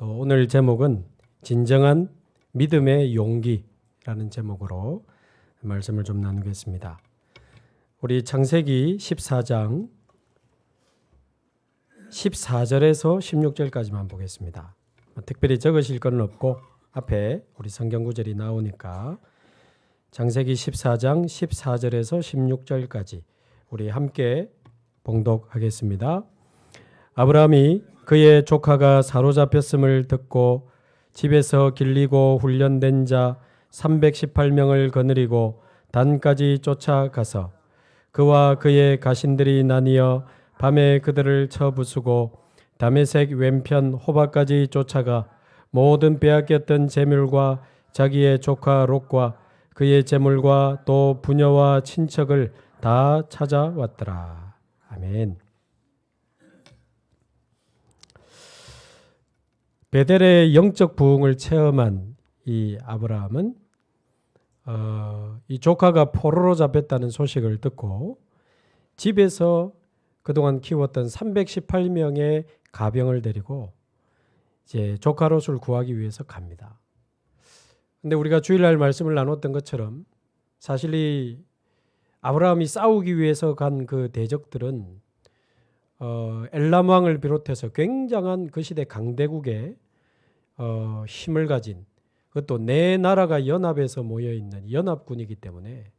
또 오늘 제목은 진정한 믿음의 용기라는 제목으로 말씀을 좀 나누겠습니다. 우리 창세기 14장 14절에서 16절까지만 보겠습니다. 특별히 적으실 건 없고 앞에 우리 성경 구절이 나오니까 창세기 14장 14절에서 16절까지 우리 함께 봉독하겠습니다. 아브라함이 그의 조카가 사로잡혔음을 듣고 집에서 길리고 훈련된 자 318명을 거느리고 단까지 쫓아가서 그와 그의 가신들이 나뉘어 밤에 그들을 쳐부수고 다메섹 왼편 호바까지 쫓아가 모든 빼앗겼던 재물과 자기의 조카 롯과 그의 재물과 또 부녀와 친척을 다 찾아왔더라. 아멘. 베델의 영적 부흥을 체험한 이 아브라함은 이 조카가 포로로 잡혔다는 소식을 듣고 집에서 그동안 키웠던 318명의 가병을 데리고 이제 조카 롯을 구하기 위해서 갑니다. 근데 우리가 주일날 말씀을 나눴던 것처럼 사실 이 아브라함이 싸우기 위해서 간 그 대적들은 엘람 왕을 비롯해서 굉장한 그 시대 강대국의 힘을 가진, 그것도 네 나라가 연합해서 모여 있는 연합군이기 때문에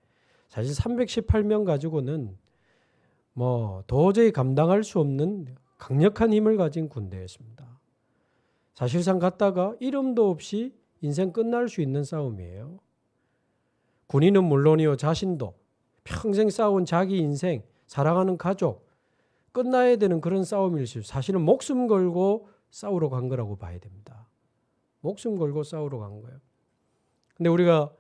사실 318명 가지고는 뭐 도저히 감당할 수 없는 강력한 힘을 가진 군대였습니다. 사실상 갔다가 이름도 없이 인생 끝날 수 있는 싸움이에요. 군인은 물론이요, 자신도 평생 싸운 자기 인생, 사랑하는 가족 끝나야 되는 그런 싸움일 수 있어요. 사실은 목숨 걸고 싸우러 간 거라고 봐야 됩니다. 목숨 걸고 싸우러 간 거예요. 근데 우리가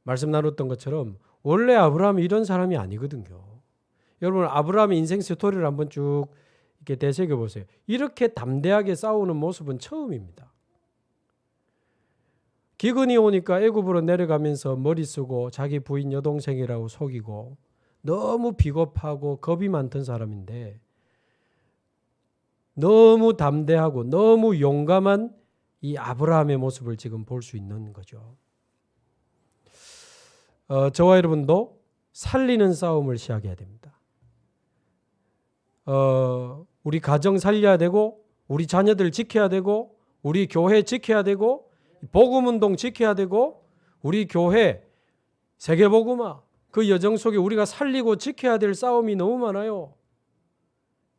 말씀 나눴던 것처럼 원래 아브라함이 이런 사람이 아니거든요. 여러분, 아브라함의 인생 스토리를 한번 쭉 이렇게 되새겨 보세요. 이렇게 담대하게 싸우는 모습은 처음입니다. 기근이 오니까 애굽으로 내려가면서 머리 쓰고 자기 부인 여동생이라고 속이고 너무 비겁하고 겁이 많던 사람인데 너무 담대하고 너무 용감한 이 아브라함의 모습을 지금 볼 수 있는 거죠. 저와 여러분도 살리는 싸움을 시작해야 됩니다. 우리 가정 살려야 되고 우리 자녀들 지켜야 되고 우리 교회 지켜야 되고 복음운동 지켜야 되고 우리 교회 세계복음화 그 여정 속에 우리가 살리고 지켜야 될 싸움이 너무 많아요.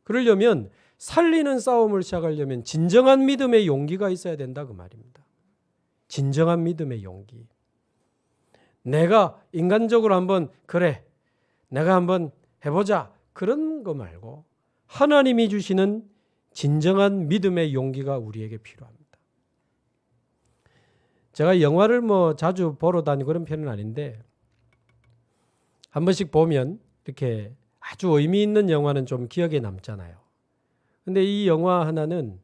그러려면 살리는 싸움을 시작하려면 진정한 믿음의 용기가 있어야 된다 그 말입니다. 진정한 믿음의 용기. 내가 인간적으로 한번 그래 내가 한번 해보자 그런 거 말고 하나님이 주시는 진정한 믿음의 용기가 우리에게 필요합니다. 제가 영화를 뭐 자주 보러 다니고 그런 편은 아닌데 한 번씩 보면 이렇게 아주 의미 있는 영화는 좀 기억에 남잖아요. 근데 이 영화 하나는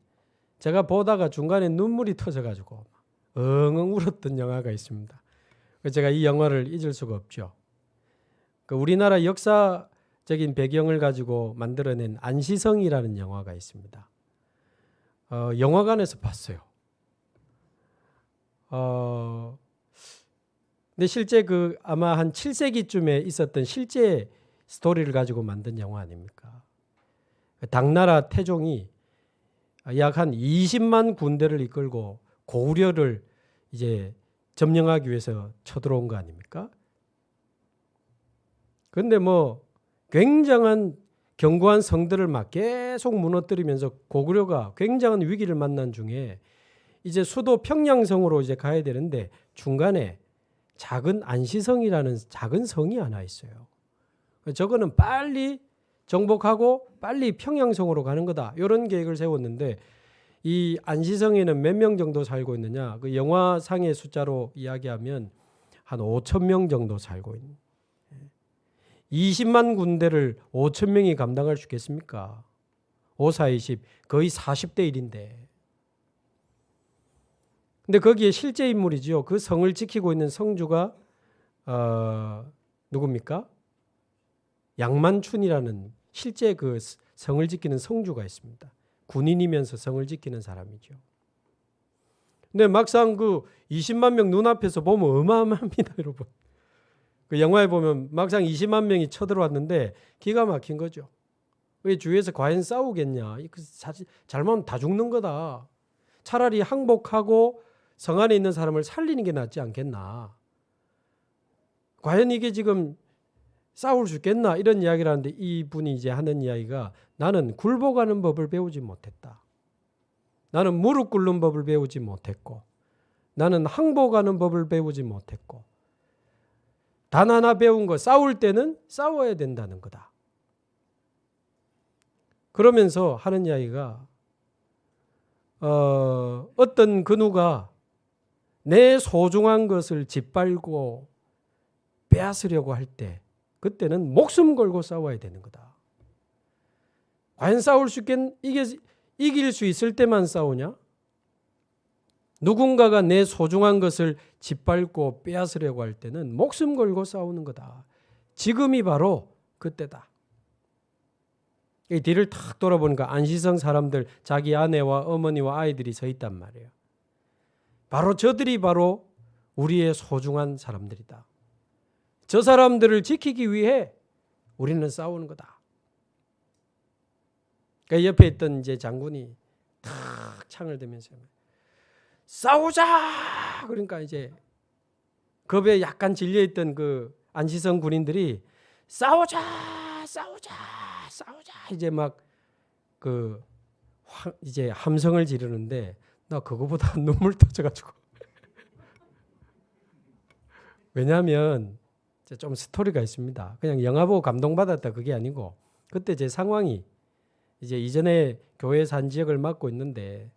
제가 보다가 중간에 눈물이 터져가지고 엉엉 울었던 영화가 있습니다. 제가 이 영화를 잊을 수가 없죠. 우리나라 역사적인 배경을 가지고 만들어낸 안시성이라는 영화가 있습니다. 영화관에서 봤어요. 근데 실제 아마 한 7세기쯤에 있었던 실제 스토리를 가지고 만든 영화 아닙니까? 당나라 태종이 약 한 20만 군대를 이끌고 고구려를 이제 점령하기 위해서 쳐들어온 거 아닙니까? 그런데 뭐 굉장한 견고한 성들을 막 계속 무너뜨리면서 고구려가 굉장한 위기를 만난 중에 이제 수도 평양성으로 이제 가야 되는데 중간에 작은 안시성이라는 작은 성이 하나 있어요. 저거는 빨리 정복하고 빨리 평양성으로 가는 거다. 이런 계획을 세웠는데 이 안시성에는 몇 명 정도 살고 있느냐? 그 영화상의 숫자로 이야기하면 한 5천 명 정도 살고 있는. 20만 군대를 5천 명이 감당할 수 있겠습니까? 5, 4, 20 거의 40대 1인데. 근데 거기에 실제 인물이죠. 그 성을 지키고 있는 성주가 누굽니까? 양만춘이라는 실제 그 성을 지키는 성주가 있습니다. 군인이면서 성을 지키는 사람이죠. 근데 막상 그 20만 명 눈앞에서 보면 어마어마합니다, 여러분. 그 영화에 보면 막상 20만 명이 쳐들어왔는데 기가 막힌 거죠. 왜 주위에서 과연 싸우겠냐? 잘못하면 다 죽는 거다. 차라리 항복하고 성 안에 있는 사람을 살리는 게 낫지 않겠나? 과연 이게 지금 싸울 수 있겠나? 이런 이야기를 하는데 이분이 이제 하는 이야기가 나는 굴복하는 법을 배우지 못했다. 나는 무릎 꿇는 법을 배우지 못했고 나는 항복하는 법을 배우지 못했고 단 하나 배운 거 싸울 때는 싸워야 된다는 거다. 그러면서 하는 이야기가 어떤 근우가 내 소중한 것을 짓밟고 빼앗으려고 할 때 그때는 목숨 걸고 싸워야 되는 거다. 과연 싸울 수 이길 수 있을 때만 싸우냐? 누군가가 내 소중한 것을 짓밟고 빼앗으려고 할 때는 목숨 걸고 싸우는 거다. 지금이 바로 그때다. 이 뒤를 탁 돌아보니까 안시성 사람들, 자기 아내와 어머니와 아이들이 서 있단 말이에요. 바로 저들이 바로 우리의 소중한 사람들이다. 저 사람들을 지키기 위해 우리는 싸우는 거다. 그러니까 옆에 있던 이제 장군이 탁 창을 들면서 싸우자! 그러니까 이제 겁에 약간 질려있던 그 안시성 군인들이 싸우자! 이제 막 그 이제 함성을 지르는데 나 그거보다 눈물 터져가지고 왜냐하면 좀 스토리가 있습니다. 그냥 영화 보고 감동받았다 그게 아니고 그때 제 상황이 이제 이전에 교회 산 지역을 맡고 있는데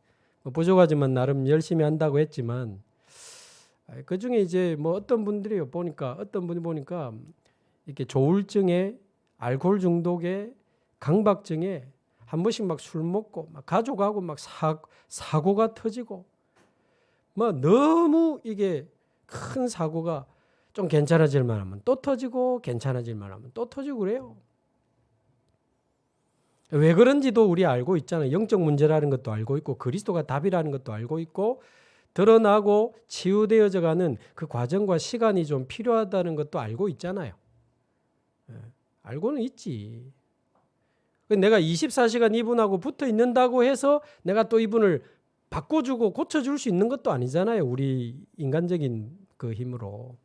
부족하지만 나름 열심히 한다고 했지만 그 중에 이제 뭐 어떤 분이 보니까 이렇게 조울증에 알코올 중독에 강박증에 한 번씩 막 술 먹고 막 가족하고 막 사고가 터지고 뭐 너무 이게 큰 사고가 좀 괜찮아질 만하면 또 터지고 괜찮아질 만하면 또 터지고 그래요. 왜 그런지도 우리 알고 있잖아요. 영적 문제라는 것도 알고 있고 그리스도가 답이라는 것도 알고 있고 드러나고 치유되어져 가는 그 과정과 시간이 좀 필요하다는 것도 알고 있잖아요. 알고는 있지. 내가 24시간 이분하고 붙어 있는다고 해서 내가 또 이분을 바꿔주고 고쳐줄 수 있는 것도 아니잖아요. 우리 인간적인 그 힘으로.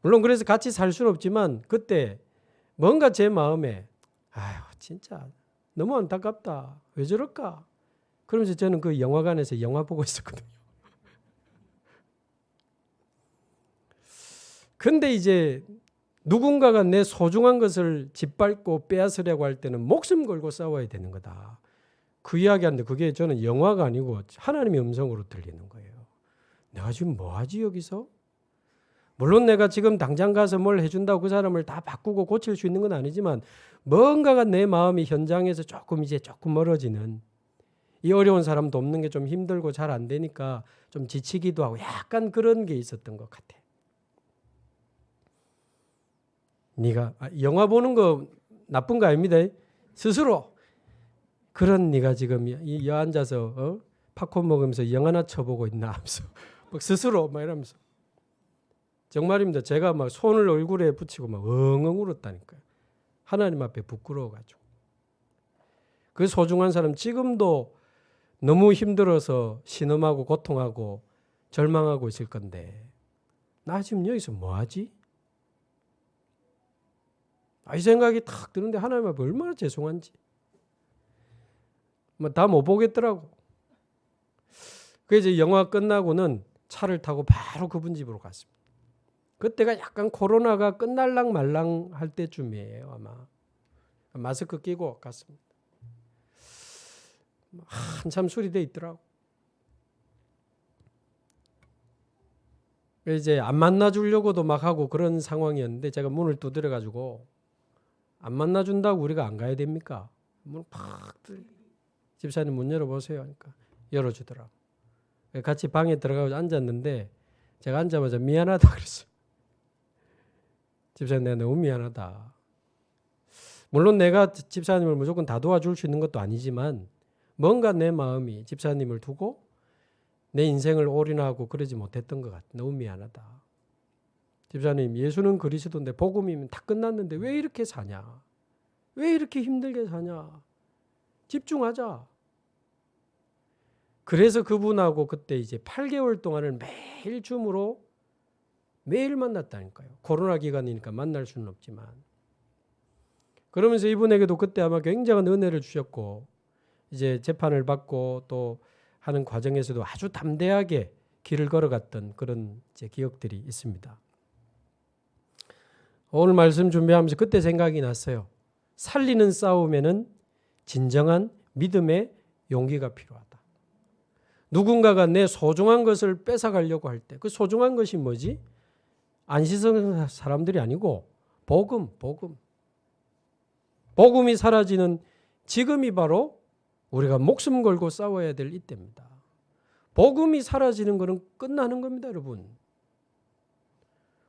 물론 그래서 같이 살 수는 없지만 그때 뭔가 제 마음에 아유 진짜 너무 안타깝다. 왜 저럴까? 그러면서 저는 그 영화관에서 영화 보고 있었거든요. 근데 이제 누군가가 내 소중한 것을 짓밟고 빼앗으려고 할 때는 목숨 걸고 싸워야 되는 거다. 그 이야기하는데 그게 저는 영화가 아니고 하나님의 음성으로 들리는 거예요. 내가 지금 뭐하지 여기서? 물론 내가 지금 당장 가서 뭘 해준다고 그 사람을 다 바꾸고 고칠 수 있는 건 아니지만 뭔가가 내 마음이 현장에서 조금 멀어지는 이 어려운 사람도 없는 게 좀 힘들고 잘 안 되니까 좀 지치기도 하고 약간 그런 게 있었던 것 같아. 네가 영화 보는 거 나쁜 거 아닙니다. 스스로 그런 네가 지금 이 앉아서 팝콘 먹으면서 영화나 쳐보고 있나 하면서 막 스스로 막 이러면서 정말입니다. 제가 막 손을 얼굴에 붙이고 막 엉엉 울었다니까요. 하나님 앞에 부끄러워가지고. 그 소중한 사람 지금도 너무 힘들어서 신음하고 고통하고 절망하고 있을 건데 나 지금 여기서 뭐하지? 이 생각이 탁 드는데 하나님 앞에 얼마나 죄송한지. 다 못 보겠더라고. 그래서 이제 영화 끝나고는 차를 타고 바로 그분 집으로 갔습니다. 그때가 약간 코로나가 끝날랑 말랑 할 때쯤이에요 아마. 마스크 끼고 갔습니다. 한참 수리돼 있더라고. 이제 안 만나주려고도 막 하고 그런 상황이었는데 제가 문을 두드려가지고 안 만나준다고 우리가 안 가야 됩니까? 문 팍 집사님 문 열어보세요 하니까 열어주더라고. 같이 방에 들어가서 앉았는데 제가 앉자마자 미안하다 그랬어요. 집사님 내가 너무 미안하다. 물론 내가 집사님을 무조건 다 도와줄 수 있는 것도 아니지만 뭔가 내 마음이 집사님을 두고 내 인생을 올인하고 그러지 못했던 것 같아. 너무 미안하다. 집사님, 예수는 그리스도인데 복음이면 다 끝났는데 왜 이렇게 사냐? 왜 이렇게 힘들게 사냐? 집중하자. 그래서 그분하고 그때 이제 8개월 동안을 매일 줌으로 매일 만났다니까요. 코로나 기간이니까 만날 수는 없지만. 그러면서 이분에게도 그때 아마 굉장한 은혜를 주셨고, 이제 재판을 받고 또 하는 과정에서도 아주 담대하게 길을 걸어갔던 그런 이제 기억들이 있습니다. 오늘 말씀 준비하면서 그때 생각이 났어요. 살리는 싸움에는 진정한 믿음의 용기가 필요하다. 누군가가 내 소중한 것을 뺏어가려고 할 때 그 소중한 것이 뭐지? 안 씻은 사람들이 아니고 복음이 사라지는 지금이 바로 우리가 목숨 걸고 싸워야 될 이때입니다. 복음이 사라지는 것은 끝나는 겁니다, 여러분.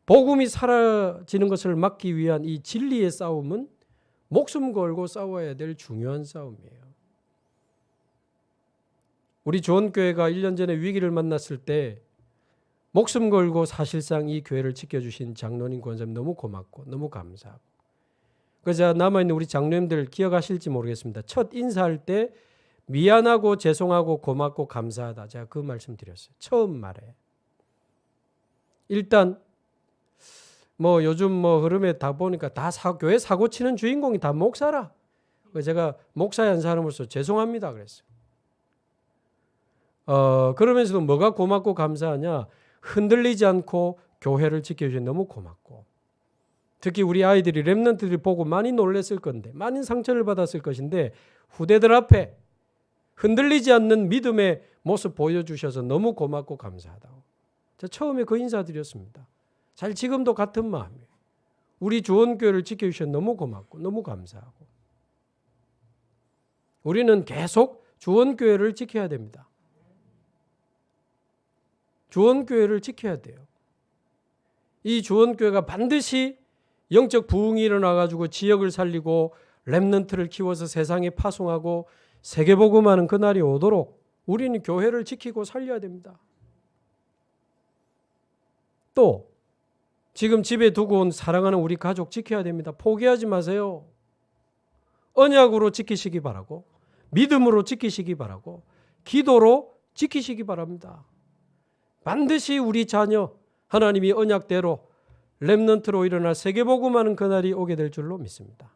복음이 사라지는 것을 막기 위한 이 진리의 싸움은 목숨 걸고 싸워야 될 중요한 싸움이에요. 우리 조원교회가 1년 전에 위기를 만났을 때 목숨 걸고 사실상 이 교회를 지켜주신 장로님, 권사님 너무 고맙고 너무 감사하고, 그래서 남아있는 우리 장로님들 기억하실지 모르겠습니다. 첫 인사할 때 미안하고 죄송하고 고맙고 감사하다, 제가 그 말씀 드렸어요. 처음 말에. 일단 뭐 요즘 뭐 흐름에 다 보니까 다 교회 사고 치는 주인공이 다 목사라. 그래서 제가 목사의 한 사람으로서 죄송합니다 그랬어요. 그러면서도 뭐가 고맙고 감사하냐? 흔들리지 않고 교회를 지켜주셔서 너무 고맙고, 특히 우리 아이들이 렘넌트들이 보고 많이 놀랐을 건데, 많은 상처를 받았을 것인데 후대들 앞에 흔들리지 않는 믿음의 모습 보여주셔서 너무 고맙고 감사하다고. 제가 처음에 그 인사드렸습니다. 사실 지금도 같은 마음이에요. 우리 조원교회를 지켜주셔서 너무 고맙고 너무 감사하고, 우리는 계속 조원교회를 지켜야 됩니다. 조원교회를 지켜야 돼요. 이 조원교회가 반드시 영적 부흥이 일어나가지고 지역을 살리고 렘넌트를 키워서 세상에 파송하고 세계복음하는 그날이 오도록 우리는 교회를 지키고 살려야 됩니다. 또 지금 집에 두고 온 사랑하는 우리 가족 지켜야 됩니다. 포기하지 마세요. 언약으로 지키시기 바라고, 믿음으로 지키시기 바라고, 기도로 지키시기 바랍니다. 반드시 우리 자녀 하나님이 언약대로 렘넌트로 일어나 세계복음하는 그날이 오게 될 줄로 믿습니다.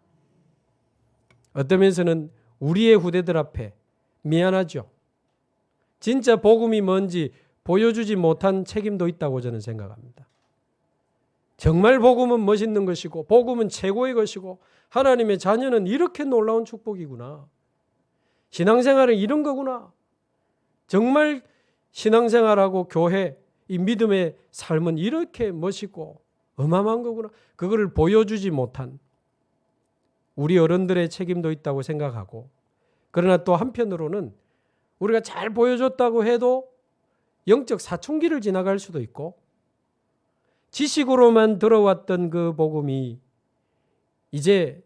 어떤 면에서는 우리의 후대들 앞에 미안하죠. 진짜 복음이 뭔지 보여주지 못한 책임도 있다고 저는 생각합니다. 정말 복음은 멋있는 것이고 복음은 최고의 것이고 하나님의 자녀는 이렇게 놀라운 축복이구나. 신앙생활은 이런 거구나. 정말 신앙생활하고 교회, 이 믿음의 삶은 이렇게 멋있고 어마어마한 거구나. 그거를 보여주지 못한 우리 어른들의 책임도 있다고 생각하고, 그러나 또 한편으로는 우리가 잘 보여줬다고 해도 영적 사춘기를 지나갈 수도 있고, 지식으로만 들어왔던 그 복음이 이제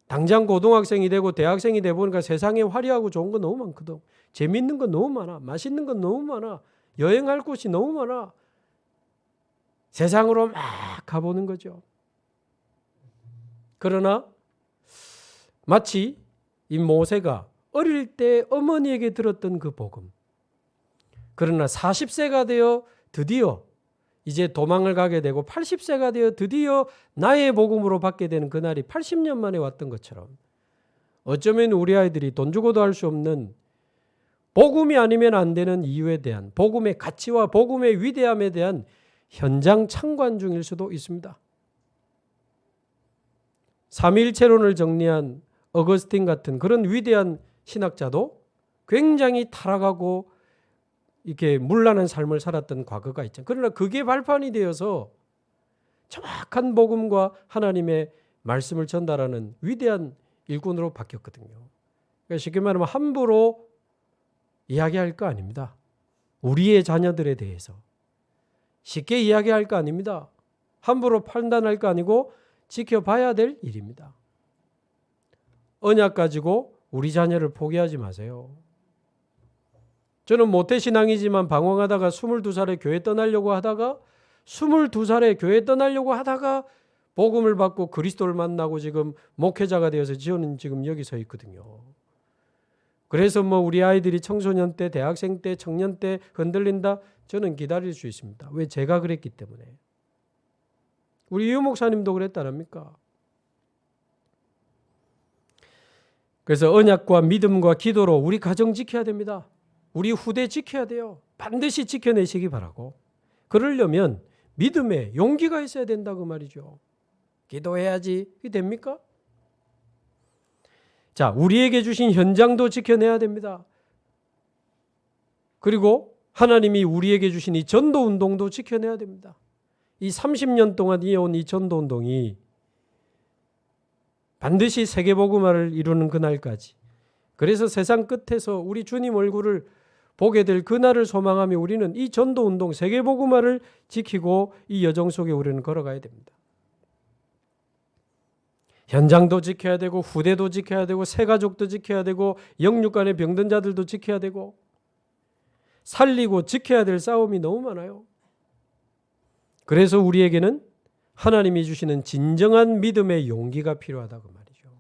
당장 고등학생이 되고 대학생이 되고 보니까 세상에 화려하고 좋은 거 너무 많거든. 재밌는 거 너무 많아. 맛있는 거 너무 많아. 여행할 곳이 너무 많아. 세상으로 막 가보는 거죠. 그러나 마치 이 모세가 어릴 때 어머니에게 들었던 그 복음, 그러나 40세가 되어 드디어 이제 도망을 가게 되고 80세가 되어 드디어 나의 복음으로 받게 되는 그날이 80년 만에 왔던 것처럼, 어쩌면 우리 아이들이 돈 주고도 할 수 없는 복음이 아니면 안 되는 이유에 대한 복음의 가치와 복음의 위대함에 대한 현장 참관 중일 수도 있습니다. 삼위일체론을 정리한 어거스틴 같은 그런 위대한 신학자도 굉장히 타락하고 이렇게 문란한 삶을 살았던 과거가 있죠. 그러나 그게 발판이 되어서 정확한 복음과 하나님의 말씀을 전달하는 위대한 일꾼으로 바뀌었거든요. 그러니까 쉽게 말하면 함부로 이야기할 거 아닙니다. 우리의 자녀들에 대해서 쉽게 이야기할 거 아닙니다. 함부로 판단할 거 아니고 지켜봐야 될 일입니다. 언약 가지고 우리 자녀를 포기하지 마세요. 저는 모태신앙이지만 방황하다가 22살에 교회 떠나려고 하다가 22살에 교회 떠나려고 하다가 복음을 받고 그리스도를 만나고 지금 목회자가 되어서 저는 지금 여기 서 있거든요. 그래서 뭐 우리 아이들이 청소년 때, 대학생 때, 청년 때 흔들린다? 저는 기다릴 수 있습니다. 왜? 제가 그랬기 때문에. 우리 유 목사님도 그랬다랍니까? 그래서 언약과 믿음과 기도로 우리 가정 지켜야 됩니다. 우리 후대 지켜야 돼요. 반드시 지켜내시기 바라고. 그러려면 믿음에 용기가 있어야 된다고 말이죠. 기도해야지. 이게 됩니까? 자, 우리에게 주신 현장도 지켜내야 됩니다. 그리고 하나님이 우리에게 주신 이 전도 운동도 지켜내야 됩니다. 이 30년 동안 이어온 이 전도 운동이 반드시 세계복음화를 이루는 그날까지, 그래서 세상 끝에서 우리 주님 얼굴을 보게 될 그날을 소망하며 우리는 이 전도 운동, 세계복음화를 지키고 이 여정 속에 우리는 걸어가야 됩니다. 현장도 지켜야 되고 후대도 지켜야 되고 새가족도 지켜야 되고 영육간의 병든 자들도 지켜야 되고 살리고 지켜야 될 싸움이 너무 많아요. 그래서 우리에게는 하나님이 주시는 진정한 믿음의 용기가 필요하다고 말이죠.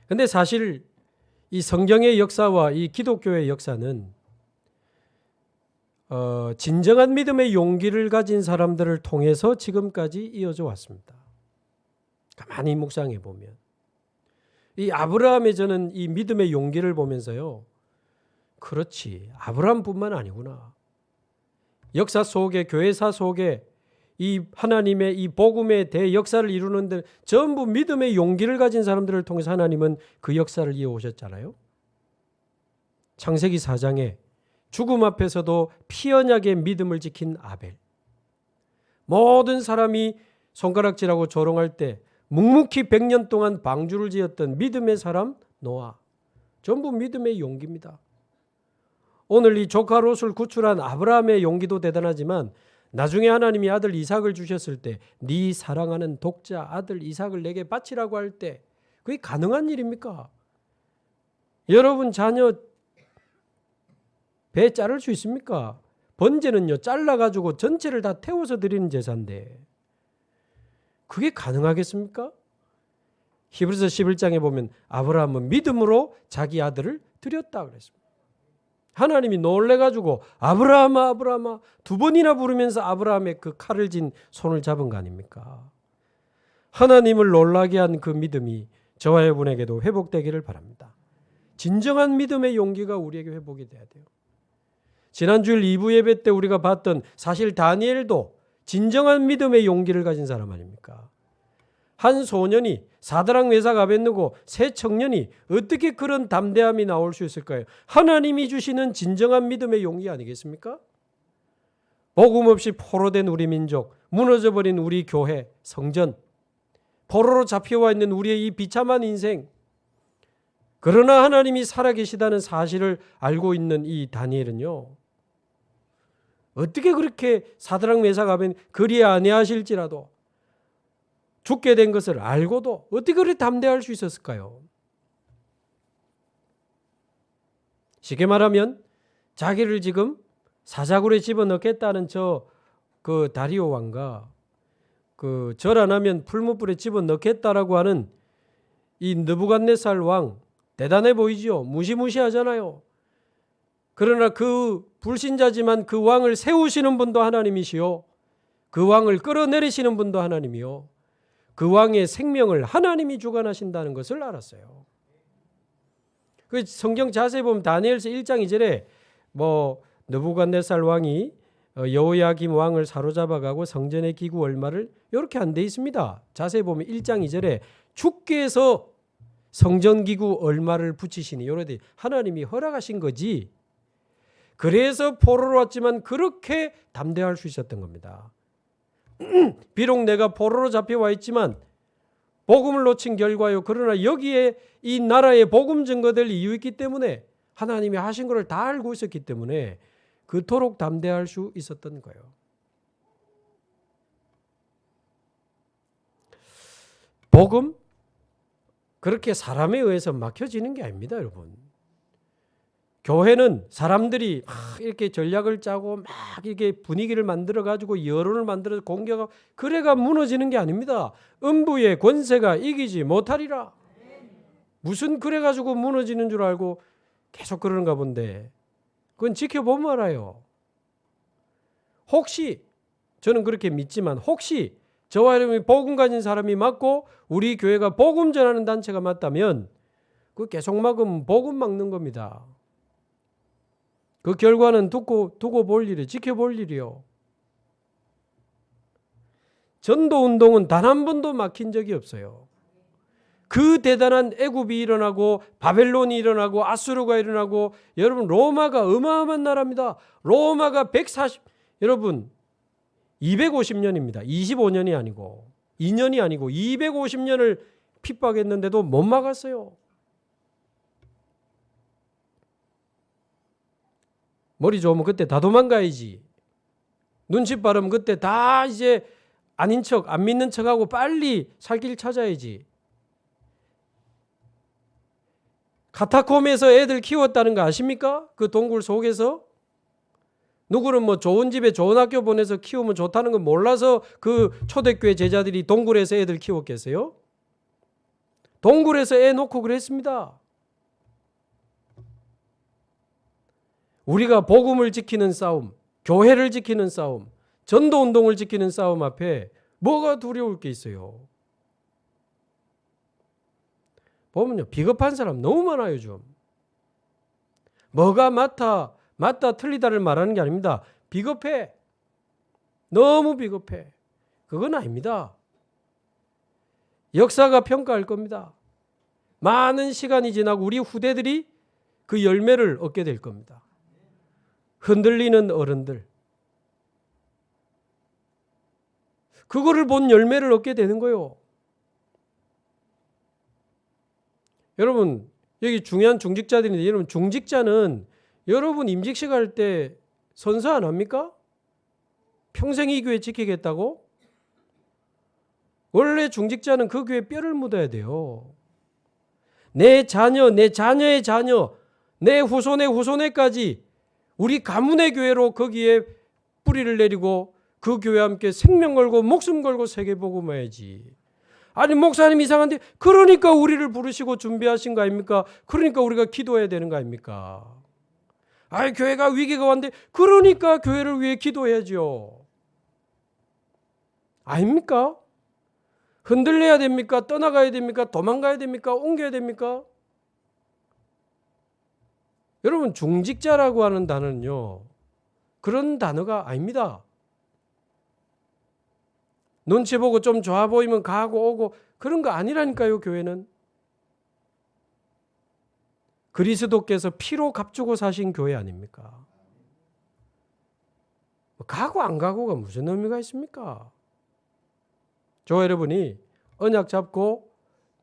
근데 사실 이 성경의 역사와 이 기독교의 역사는 진정한 믿음의 용기를 가진 사람들을 통해서 지금까지 이어져 왔습니다. 가만히 묵상해 보면 이 아브라함의 저는 이 믿음의 용기를 보면서요, 그렇지, 아브라함뿐만 아니구나. 역사 속에, 교회사 속에 이 하나님의 이 복음의 대역사를 이루는데 전부 믿음의 용기를 가진 사람들을 통해서 하나님은 그 역사를 이어오셨잖아요. 창세기 4장에 죽음 앞에서도 피 언약의 믿음을 지킨 아벨, 모든 사람이 손가락질하고 조롱할 때 묵묵히 100년 동안 방주를 지었던 믿음의 사람 노아, 전부 믿음의 용기입니다. 오늘 이 조카 롯을 구출한 아브라함의 용기도 대단하지만 나중에 하나님이 아들 이삭을 주셨을 때 네 사랑하는 독자 아들 이삭을 내게 바치라고 할 때 그게 가능한 일입니까? 여러분 자녀 배 자를 수 있습니까? 번제는요, 잘라가지고 전체를 다 태워서 드리는 제사인데 그게 가능하겠습니까? 히브리서 11장에 보면 아브라함은 믿음으로 자기 아들을 드렸다 그랬습니다. 하나님이 놀래가지고 아브라함아 아브라함아 두 번이나 부르면서 아브라함의 그 칼을 진 손을 잡은 거 아닙니까? 하나님을 놀라게 한 그 믿음이 저와 여러분에게도 회복되기를 바랍니다. 진정한 믿음의 용기가 우리에게 회복이 돼야 돼요. 지난주일 2부 예배 때 우리가 봤던 사실 다니엘도 진정한 믿음의 용기를 가진 사람 아닙니까? 한 소년이 사드락 메삭 아벳느고 세 청년이 어떻게 그런 담대함이 나올 수 있을까요? 하나님이 주시는 진정한 믿음의 용기 아니겠습니까? 복음 없이 포로된 우리 민족, 무너져버린 우리 교회, 성전, 포로로 잡혀와 있는 우리의 이 비참한 인생, 그러나 하나님이 살아계시다는 사실을 알고 있는 이 다니엘은요, 어떻게 그렇게 사드락 메삭 아벳 그리 아니하실지라도 죽게 된 것을 알고도 어떻게 그렇게 담대할 수 있었을까요? 쉽게 말하면 자기를 지금 사자굴에 집어넣겠다는 그 다리오 왕과 그 절 안 하면 풀무불에 집어넣겠다라고 하는 이 느부갓네살 왕, 대단해 보이죠? 무시무시하잖아요. 그러나 그 불신자지만 그 왕을 세우시는 분도 하나님이시요, 그 왕을 끌어내리시는 분도 하나님이요, 그 왕의 생명을 하나님이 주관하신다는 것을 알았어요. 그 성경 자세히 보면 다니엘서 1장 2절에 뭐 느부갓네살 왕이 여호야김 왕을 사로잡아가고 성전의 기구 얼마를 이렇게 안 돼 있습니다. 자세히 보면 1장 2절에 주께서 성전 기구 얼마를 붙이시니 이렇게 하나님이 허락하신 거지. 그래서 포로로 왔지만 그렇게 담대할 수 있었던 겁니다. 비록 내가 포로로 잡혀와 있지만 복음을 놓친 결과요. 그러나 여기에 이 나라의 복음 증거될 이유 있기 때문에 하나님이 하신 것을 다 알고 있었기 때문에 그토록 담대할 수 있었던 거예요. 복음 그렇게 사람에 의해서 막혀지는 게 아닙니다, 여러분. 교회는 사람들이 막 이렇게 전략을 짜고 막 이렇게 분위기를 만들어 가지고 여론을 만들어 공격하고 그래가 무너지는 게 아닙니다. 음부의 권세가 이기지 못하리라. 무슨 그래 가지고 무너지는 줄 알고 계속 그러는가 본데 그건 지켜보면 알아요. 혹시 저는 그렇게 믿지만 혹시 저와 여러분이 복음 가진 사람이 맞고 우리 교회가 복음 전하는 단체가 맞다면 그 계속 막으면 복음 막는 겁니다. 그 결과는 두고 볼 일이 지켜볼 일이요. 전도운동은 단 한 번도 막힌 적이 없어요. 그 대단한 애굽이 일어나고 바벨론이 일어나고 아수르가 일어나고 여러분 로마가 어마어마한 나라입니다. 로마가 140 여러분 250년입니다. 25년이 아니고 2년이 아니고 250년을 핍박했는데도 못 막았어요. 머리 좋으면 그때 다 도망가야지. 눈치 빠르면 그때 다 이제 아닌 척, 안 믿는 척하고 빨리 살 길 찾아야지. 카타콤에서 애들 키웠다는 거 아십니까? 그 동굴 속에서? 누구는 뭐 좋은 집에 좋은 학교 보내서 키우면 좋다는 거 몰라서 그 초대교회 제자들이 동굴에서 애들 키웠겠어요? 동굴에서 애 놓고 그랬습니다. 우리가 복음을 지키는 싸움, 교회를 지키는 싸움, 전도운동을 지키는 싸움 앞에 뭐가 두려울 게 있어요? 보면요, 비겁한 사람 너무 많아요, 요즘. 뭐가 맞다 틀리다를 말하는 게 아닙니다. 비겁해. 너무 비겁해. 그건 아닙니다. 역사가 평가할 겁니다. 많은 시간이 지나고 우리 후대들이 그 열매를 얻게 될 겁니다. 흔들리는 어른들. 그거를 본 열매를 얻게 되는 거예요. 여러분, 여기 중요한 중직자들인데 여러분 중직자는 여러분 임직식 할 때 선서 안 합니까? 평생 이 교회 지키겠다고? 원래 중직자는 그 교회 뼈를 묻어야 돼요. 내 자녀, 내 자녀의 자녀, 내 후손의 후손에까지 우리 가문의 교회로 거기에 뿌리를 내리고 그 교회와 함께 생명 걸고 목숨 걸고 세계복음해야지. 아니 목사님 이상한데 그러니까 우리를 부르시고 준비하신 거 아닙니까? 그러니까 우리가 기도해야 되는 거 아닙니까? 아니 교회가 위기가 왔는데 그러니까 교회를 위해 기도해야죠. 아닙니까? 흔들려야 됩니까? 떠나가야 됩니까? 도망가야 됩니까? 옮겨야 됩니까? 여러분 중직자라고 하는 단어는요. 그런 단어가 아닙니다. 눈치 보고 좀 좋아 보이면 가고 오고 그런 거 아니라니까요. 교회는. 그리스도께서 피로 값주고 사신 교회 아닙니까? 가고 안 가고가 무슨 의미가 있습니까? 저 여러분이 언약 잡고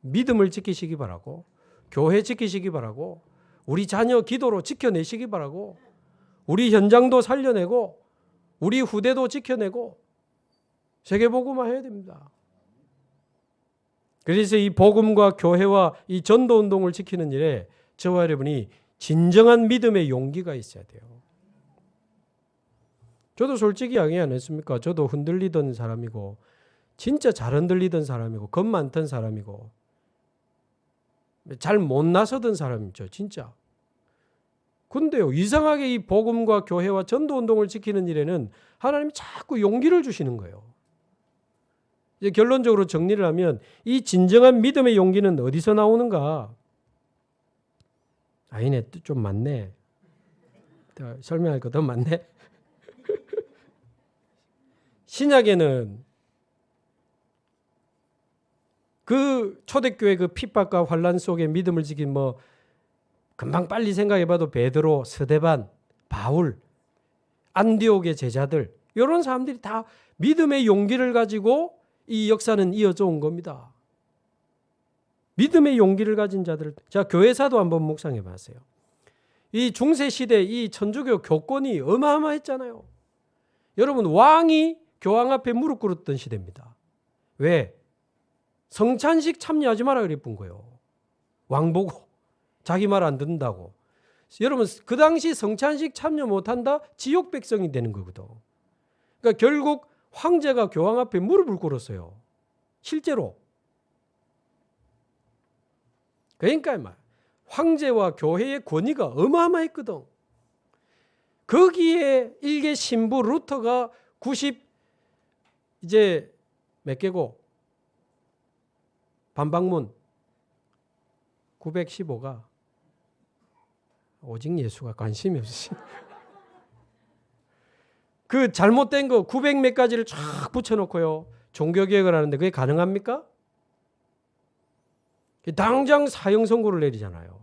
믿음을 지키시기 바라고 교회 지키시기 바라고 우리 자녀 기도로 지켜내시기 바라고 우리 현장도 살려내고 우리 후대도 지켜내고 세계복음화 해야 됩니다. 그래서 이 복음과 교회와 이 전도운동을 지키는 일에 저와 여러분이 진정한 믿음의 용기가 있어야 돼요. 저도 솔직히 이야기 안 했습니까? 저도 흔들리던 사람이고 진짜 잘 흔들리던 사람이고 겁 많던 사람이고 잘 못 나서던 사람이죠. 진짜. 근데요. 이상하게 이 복음과 교회와 전도운동을 지키는 일에는 하나님이 자꾸 용기를 주시는 거예요. 이제 결론적으로 정리를 하면 이 진정한 믿음의 용기는 어디서 나오는가? 아니네. 좀 많네. 설명할 거 더 많네. 신약에는 그 초대교회 그 핍박과 환란 속에 믿음을 지킨 뭐 금방 빨리 생각해봐도 베드로, 스데반, 바울, 안디옥의 제자들 이런 사람들이 다 믿음의 용기를 가지고 이 역사는 이어져 온 겁니다. 믿음의 용기를 가진 자들. 자, 교회사도 한번 묵상해 보세요. 이 중세시대 이 천주교 교권이 어마어마했잖아요. 여러분 왕이 교황 앞에 무릎 꿇었던 시대입니다. 왜? 성찬식 참여하지 마라 그랬던 거예요. 왕 보고 자기 말 안 듣는다고. 여러분 그 당시 성찬식 참여 못한다 지옥 백성이 되는 거거든. 그러니까 결국 황제가 교황 앞에 무릎을 꿇었어요. 실제로. 그러니까 황제와 교회의 권위가 어마어마했거든. 거기에 일개 신부 루터가 90 이제 몇 개고 반박문 915가 오직 예수가 관심이 없으신 그 잘못된 거 900 몇 가지를 쫙 붙여놓고요. 종교개혁을 하는데 그게 가능합니까? 당장 사형 선고를 내리잖아요.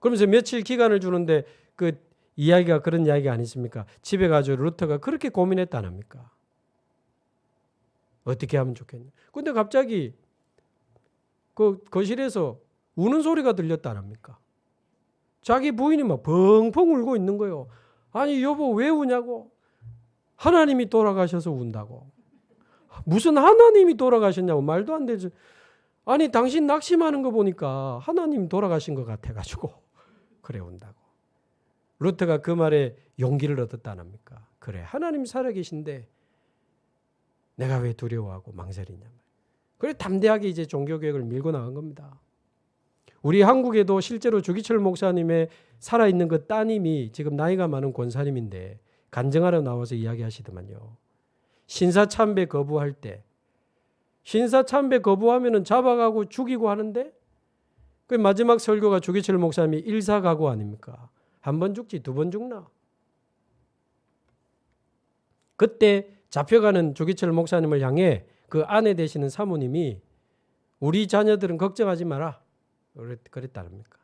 그러면서 며칠 기간을 주는데 그 이야기가 그런 이야기가 아니십니까? 집에 가서 루터가 그렇게 고민했다 안 합니까? 어떻게 하면 좋겠냐. 근데 갑자기 그 거실에서 우는 소리가 들렸다 안 합니까? 자기 부인이 막 펑펑 울고 있는 거예요. 아니 여보 왜 우냐고. 하나님이 돌아가셔서 운다고. 무슨 하나님이 돌아가셨냐고. 말도 안 되지. 아니 당신 낙심하는 거 보니까 하나님 돌아가신 것 같아가지고 그래 운다고. 루터가 그 말에 용기를 얻었다 안 합니까? 그래 하나님 살아계신데 내가 왜 두려워하고 망설이냐. 그래 담대하게 이제 종교개혁을 밀고 나간 겁니다. 우리 한국에도 실제로 주기철 목사님의 살아있는 그 따님이 지금 나이가 많은 권사님인데 간증하러 나와서 이야기하시더만요. 신사참배 거부할 때 신사참배 거부하면은 잡아가고 죽이고 하는데 그 마지막 설교가 주기철 목사님이 일사가고 아닙니까? 한 번 죽지 두 번 죽나? 그때 잡혀가는 주기철 목사님을 향해 그 아내 되시는 사모님이 우리 자녀들은 걱정하지 마라 그랬다랍니까?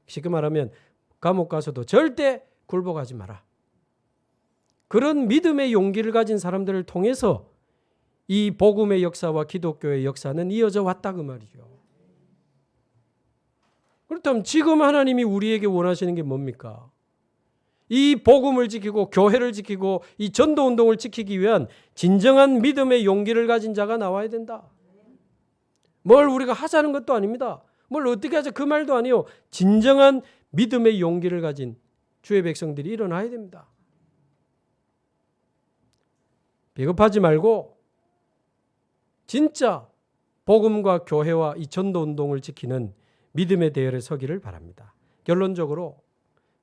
쉽게 말하면 감옥 가서도 절대 굴복하지 마라. 그런 믿음의 용기를 가진 사람들을 통해서 이 복음의 역사와 기독교의 역사는 이어져 왔다 그 말이죠. 그렇다면 지금 하나님이 우리에게 원하시는 게 뭡니까? 이 복음을 지키고 교회를 지키고 이 전도운동을 지키기 위한 진정한 믿음의 용기를 가진 자가 나와야 된다. 뭘 우리가 하자는 것도 아닙니다. 뭘 어떻게 하자 그 말도 아니에요. 진정한 믿음의 용기를 가진 주의 백성들이 일어나야 됩니다. 비겁하지 말고 진짜 복음과 교회와 이 전도운동을 지키는 믿음의 대열에 서기를 바랍니다. 결론적으로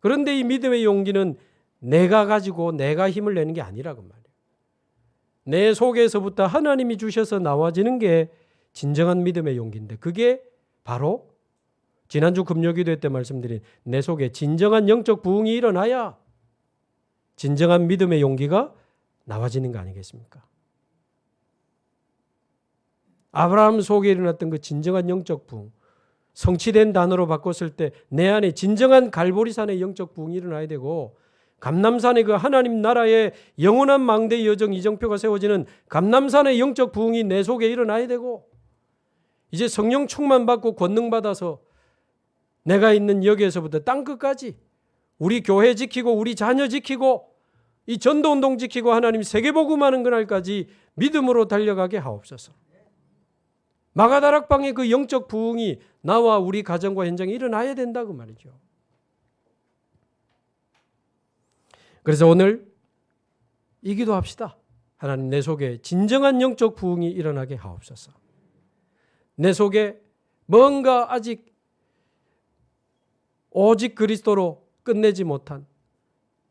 그런데 이 믿음의 용기는 내가 가지고 내가 힘을 내는 게 아니라고 말이에요. 내 속에서부터 하나님이 주셔서 나와지는 게 진정한 믿음의 용기인데 그게 바로 지난주 금요기도 때 말씀드린 내 속에 진정한 영적 부흥이 일어나야 진정한 믿음의 용기가 나와지는 거 아니겠습니까? 아브라함 속에 일어났던 그 진정한 영적 부흥, 성취된 단어로 바꿨을 때 내 안에 진정한 갈보리산의 영적 부흥이 일어나야 되고 감람산의 그 하나님 나라의 영원한 망대 여정 이정표가 세워지는 감람산의 영적 부흥이 내 속에 일어나야 되고 이제 성령 충만 받고 권능 받아서 내가 있는 여기에서부터 땅끝까지 우리 교회 지키고 우리 자녀 지키고 이 전도운동 지키고 하나님 세계복음하는 그날까지 믿음으로 달려가게 하옵소서. 마가다락방의 그 영적 부흥이 나와 우리 가정과 현장에 일어나야 된다고 말이죠. 그래서 오늘 이 기도합시다. 하나님 내 속에 진정한 영적 부흥이 일어나게 하옵소서. 내 속에 뭔가 아직 오직 그리스도로 끝내지 못한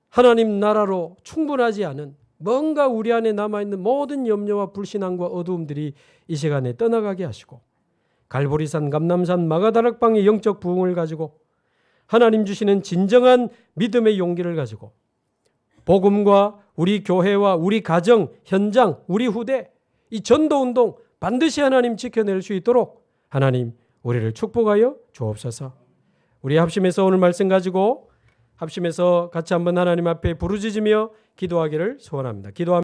하나님 나라로 충분하지 않은 뭔가 우리 안에 남아있는 모든 염려와 불신앙과 어두움들이 이 시간에 떠나가게 하시고 갈보리산, 감람산, 마가다락방의 영적 부흥을 가지고 하나님 주시는 진정한 믿음의 용기를 가지고 복음과 우리 교회와 우리 가정, 현장, 우리 후대 이 전도운동 반드시 하나님 지켜낼 수 있도록 하나님 우리를 축복하여 주옵소서. 우리 합심해서 오늘 말씀 가지고 합심해서 같이 한번 하나님 앞에 부르짖으며 기도하기를 소원합니다. 기도합니다.